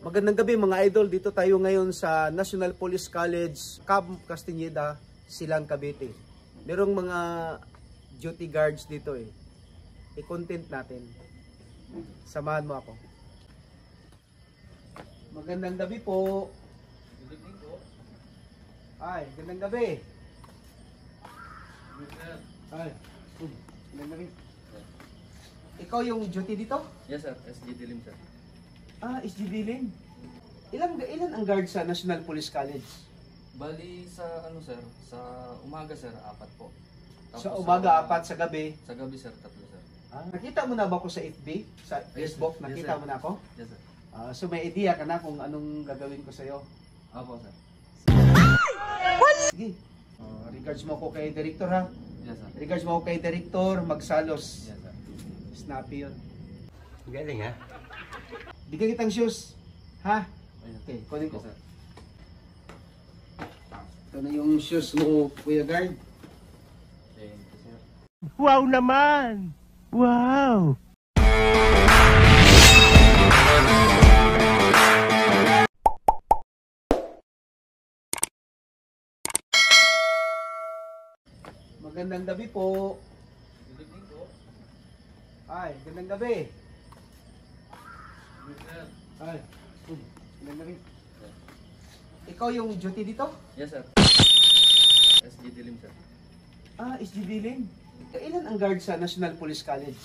Magandang gabi mga idol, dito tayo ngayon sa National Police College, Camp Castañeda, Silang, Cavite. Merong mga duty guards dito i-content natin. Samahan mo ako. Magandang gabi po. Good evening po. Ay, magandang gabi. Ay, magandang gabi. Ikaw yung duty dito? Yes sir, SG Dilim sir. SG Dilim. Ilan ang guard sa National Police College? Bali sa ano sir, sa umaga sir, 4 po. Tapos Sa umaga 4, sa gabi? Sa gabi sir, 3 sir. Nakita mo na ba ako sa FB? Sa Facebook? Yes, Nakita sir. mo na ako? Yes sir. So may idea ka na kung anong gagawin ko sa'yo? Opo sir. Sige. Regards mo ako kay Director ha? Yes sir. Regards mo ako kay Director Magsalos. Yes sir. Snappy yun. Galing ha? Bigyan kitang shoes. Ha? Ayun. Okay, kunin ko. Yes sir. Ito na yung shoes mo, Kuya Guard. Thank you sir. Wow naman! Wow! Magandang gabi po. Good evening po. Ay, magandang gabi. Good sir. Ay, magandang gabi. Ikaw yung duty dito? Yes sir. SG Dilim sir. SG Dilim. Ilan ang guard sa National Police College?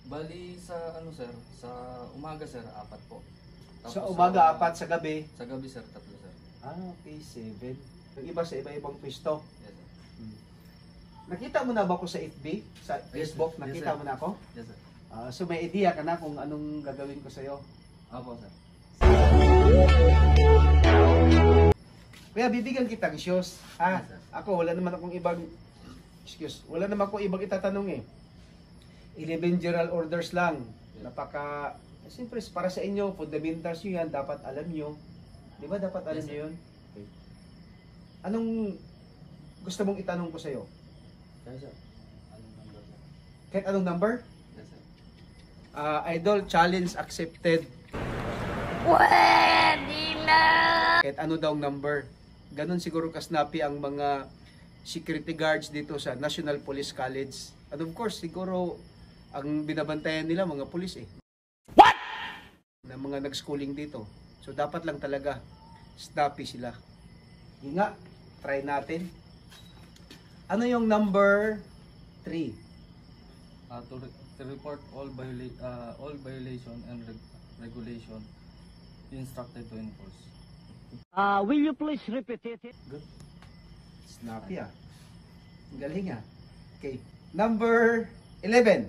Bali sa ano sir, sa umaga sir, 4 po. Tapos Sa umaga 4, sa gabi? Sa gabi sir, 3 sir. Okay, 7. Yung iba sa iba-ibang pwesto. Yes sir. Nakita mo na ba ako sa FB? Sa Yes, Facebook? sir. Nakita Yes, sir. mo na ako? Yes sir. So may idea ka na kung anong gagawin ko sa'yo? Opo sir. Kaya bibigyan kitang shoes. Ha? Yes, sir. Ako, wala naman akong ibang wala naman akong ibang itatanong 11 general orders lang. Yes. Siyempre, para sa inyo, fundamentals nyo yan, dapat alam nyo. Di ba dapat alam Yes, nyo sir. yun? Okay. Anong gusto mong itanong ko sa'yo? Yes sir. Anong number sir? Kahit anong number? Yes sir. Idol, challenge accepted. Pwede na! Kahit ano daw number. Ganon siguro kasnappy ang mga security guards dito sa National Police College. And of course, siguro ang binabantayan nila mga pulis What? Na mga nag-schooling dito. So dapat lang talaga snappy sila. Hindi nga, try natin. Ano yung number 3? To report all violation and regulation instructed to enforce. Will you please repeat it? Good. Snappy Galing Okay. Number 11.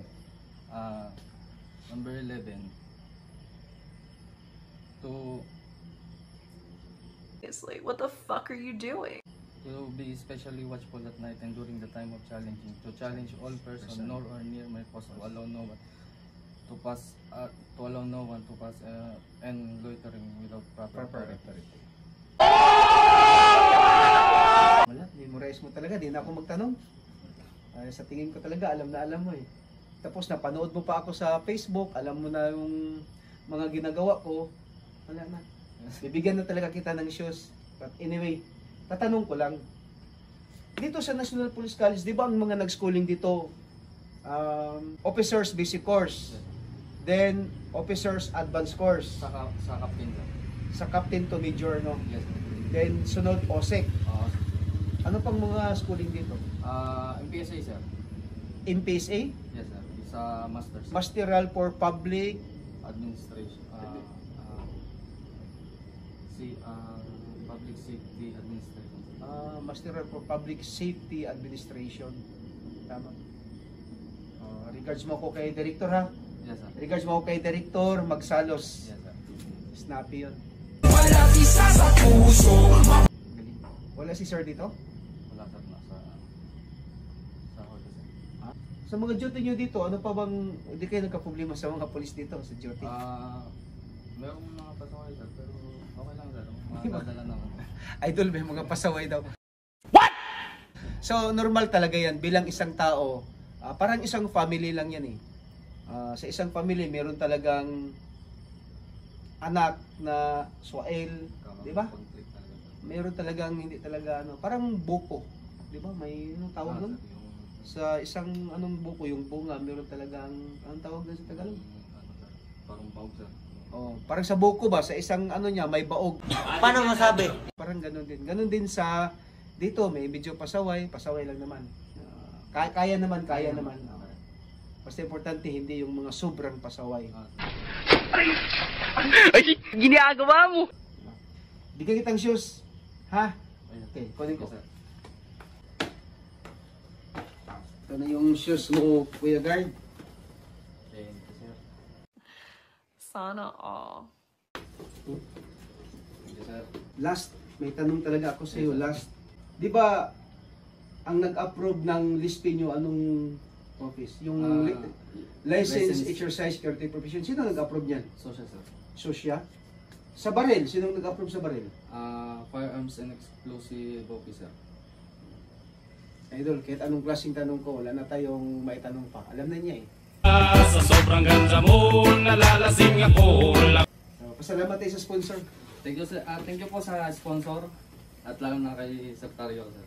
Number 11, to It's like, what the fuck are you doing? be especially watchful at night and during the time of challenging, to challenge all persons nor or near my post, to allow no one to pass, and loitering without proper authority. Wala, memorize mo talaga, di na ako magtanong. Sa tingin ko talaga, alam na alam mo Tapos napanood mo pa ako sa Facebook, alam mo na yung mga ginagawa ko. Wala na. Bibigyan na talaga kita ng shoes. But anyway, tatanong ko lang. Dito sa National Police College, di ba ang mga nag-schooling dito, officers basic course, then officers advanced course, Sa captain sir. sa captain to major, no? Yes sir. Then sunod OSEC. Ano pang mga schooling dito? MPSA sir. MPSA? Yes sir. Sa masters. Masteral for Public Administration. Public Safety Administration. Masteral for Public Safety Administration. Tama. Regards mo ako kay Director ha? Yes sir. Regards mo ako kay Director Magsalos. Yes sir. Snappy yun. Wala isa sa puso. Galing. Wala si Sir dito? Wala sir na sa hall sir. Sa mga duty nyo dito, ano pa bang, hindi kayo nagka-problema sa mga polis dito sa duty? Merong mga pasaway sir, pero okay lang sir. Makakadala naman. Idol, may mga pasaway daw. What? So, normal talaga yan. Bilang isang tao, parang isang family lang yan Sa isang family, meron talagang anak na Swael, di ba? Meron talagang hindi talaga ano, parang buko, di ba? May anong tawag doon? Sa isang anong buko, yung bunga, meron talagang anong tawag doon sa Tagalog? Parang baog sir. Oh, parang sa buko ba, sa isang ano niya, may baog. Paano masabi? Parang ganun din. Ganun din sa dito, may medyo pasaway lang naman. Kaya naman. Basta importante hindi yung mga sobrang pasaway. Ay, ginagawa mo! Bigyan kitang shoes. Ha? Okay, kunin ko. Sir. Ito na yung shoes mo, Kuya Guard. Thank you, sir. Sana all. Thank you, sir. Last, may tanong talaga ako sa iyo. Last, di ba ang nag-approve ng listing nyo anong office? Yung license, exercise, security profession. Sino nag-approve niyan? Social, sir. Sosya? Sa baril, sino nag-approve sa baril? Firearms and explosive officer. Idol, kahit anong klaseng tanong ko, wala na tayong may tanong pa. Alam na niya eh. Sa sobrang ganda mo, nalalasing ako. So, pasalamat tayo sa sponsor. Thank you, sir. Thank you po sa sponsor at lalo na kay Sir Tario, sir.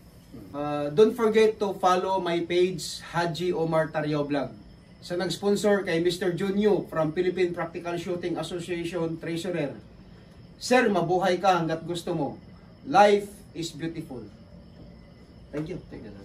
Don't forget to follow my page, Haji Omar Tario Vlog. Sa nag-sponsor kay Mr. Junyo from Philippine Practical Shooting Association Treasurer. Sir, mabuhay ka hanggat gusto mo. Life is beautiful. Thank you. Thank you, sir.